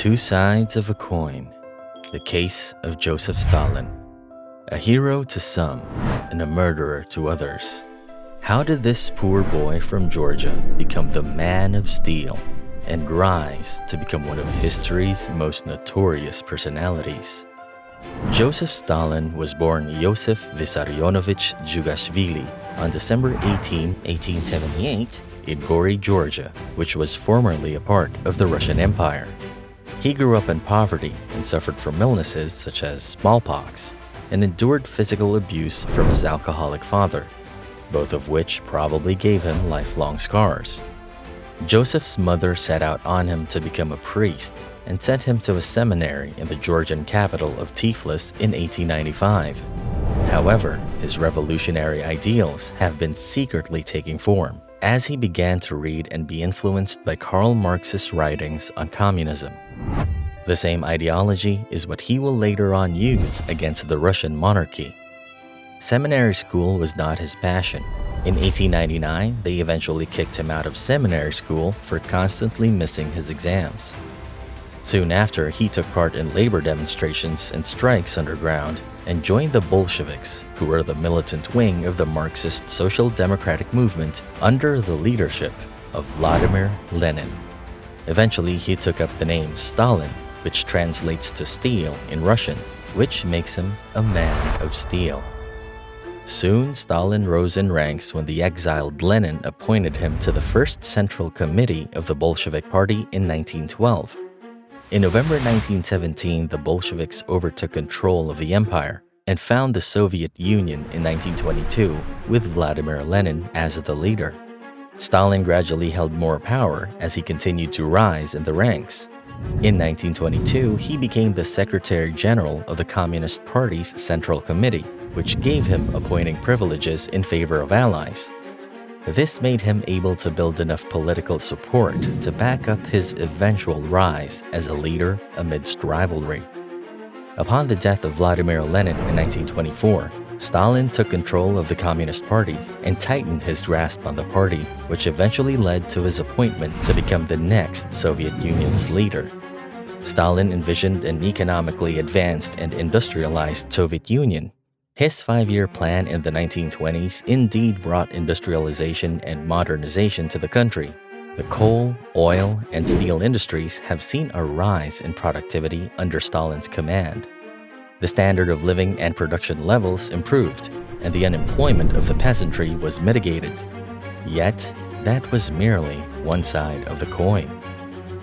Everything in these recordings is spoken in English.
Two sides of a coin. The case of Joseph Stalin. A hero to some and a murderer to others. How did this poor boy from Georgia become the man of steel and rise to become one of history's most notorious personalities? Joseph Stalin was born Yosef Vissarionovich Jugashvili on December 18, 1878 in Gori, Georgia, which was formerly a part of the Russian Empire. He grew up in poverty and suffered from illnesses such as smallpox and endured physical abuse from his alcoholic father, both of which probably gave him lifelong scars. Joseph's mother set out on him to become a priest and sent him to a seminary in the Georgian capital of Tiflis in 1895. However, his revolutionary ideals have been secretly taking form as he began to read and be influenced by Karl Marx's writings on communism. The same ideology is what he will later on use against the Russian monarchy. Seminary school was not his passion. In 1899, they eventually kicked him out of seminary school for constantly missing his exams. Soon after, he took part in labor demonstrations and strikes underground and joined the Bolsheviks, who were the militant wing of the Marxist Social Democratic movement under the leadership of Vladimir Lenin. Eventually, he took up the name Stalin, which translates to steel in Russian, which makes him a man of steel. Soon, Stalin rose in ranks when the exiled Lenin appointed him to the first Central Committee of the Bolshevik Party in 1912. In November 1917, the Bolsheviks overtook control of the empire and found the Soviet Union in 1922 with Vladimir Lenin as the leader. Stalin gradually held more power as he continued to rise in the ranks. In 1922, he became the Secretary General of the Communist Party's Central Committee, which gave him appointing privileges in favor of allies. This made him able to build enough political support to back up his eventual rise as a leader amidst rivalry. Upon the death of Vladimir Lenin in 1924, Stalin took control of the Communist Party and tightened his grasp on the party, which eventually led to his appointment to become the next Soviet Union's leader. Stalin envisioned an economically advanced and industrialized Soviet Union. His five-year plan in the 1920s indeed brought industrialization and modernization to the country. The coal, oil, and steel industries have seen a rise in productivity under Stalin's command. The standard of living and production levels improved, and the unemployment of the peasantry was mitigated. Yet, that was merely one side of the coin.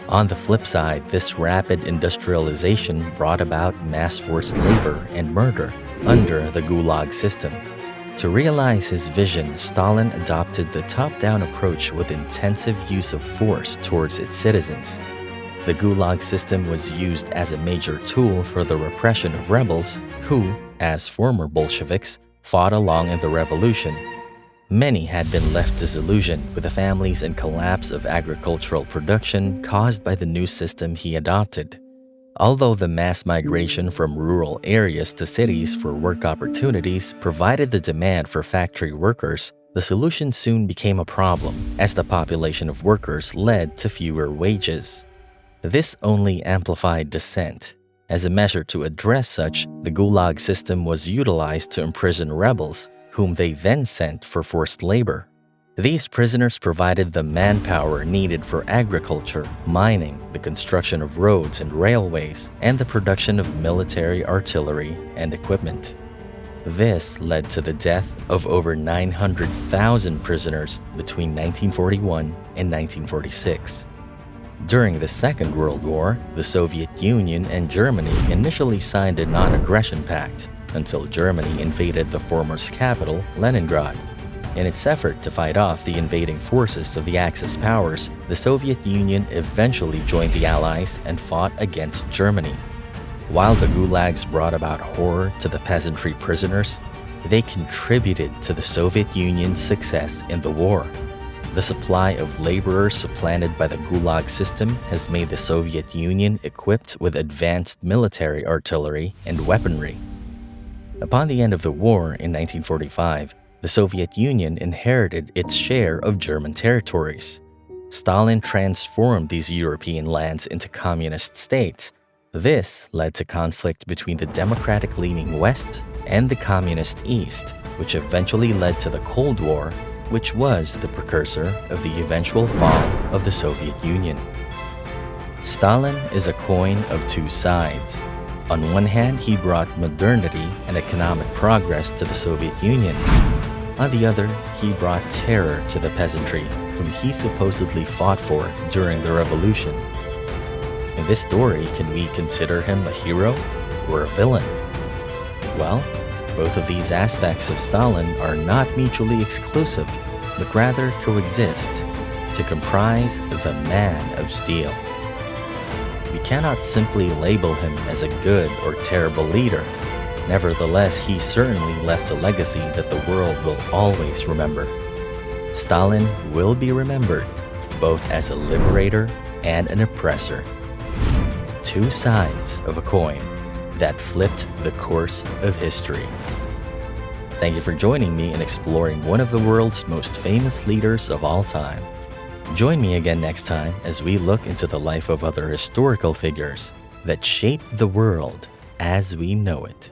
On the flip side, this rapid industrialization brought about mass forced labor and murder under the Gulag System. To realize his vision, Stalin adopted the top-down approach with intensive use of force towards its citizens. The Gulag System was used as a major tool for the repression of rebels who, as former Bolsheviks, fought along in the revolution. Many had been left disillusioned with the families and collapse of agricultural production caused by the new system he adopted. Although the mass migration from rural areas to cities for work opportunities provided the demand for factory workers, the solution soon became a problem as the population of workers led to fewer wages. This only amplified dissent. As a measure to address such, the Gulag System was utilized to imprison rebels, whom they then sent for forced labor. These prisoners provided the manpower needed for agriculture, mining, the construction of roads and railways, and the production of military artillery and equipment. This led to the death of over 900,000 prisoners between 1941 and 1946. During the Second World War, the Soviet Union and Germany initially signed a non-aggression pact until Germany invaded the former's capital, Leningrad. In its effort to fight off the invading forces of the Axis powers, the Soviet Union eventually joined the Allies and fought against Germany. While the gulags brought about horror to the peasantry prisoners, they contributed to the Soviet Union's success in the war. The supply of laborers supplanted by the Gulag System has made the Soviet Union equipped with advanced military artillery and weaponry. Upon the end of the war in 1945, the Soviet Union inherited its share of German territories. Stalin transformed these European lands into communist states. This led to conflict between the democratic-leaning West and the communist East, which eventually led to the Cold War, which was the precursor of the eventual fall of the Soviet Union. Stalin is a coin of two sides. On one hand, he brought modernity and economic progress to the Soviet Union. On the other, he brought terror to the peasantry, whom he supposedly fought for during the revolution. In this story, can we consider him a hero or a villain? Well, both of these aspects of Stalin are not mutually exclusive, but rather coexist to comprise the Man of Steel. We cannot simply label him as a good or terrible leader. Nevertheless, he certainly left a legacy that the world will always remember. Stalin will be remembered both as a liberator and an oppressor. Two sides of a coin that flipped the course of history. Thank you for joining me in exploring one of the world's most famous leaders of all time. Join me again next time as we look into the life of other historical figures that shaped the world as we know it.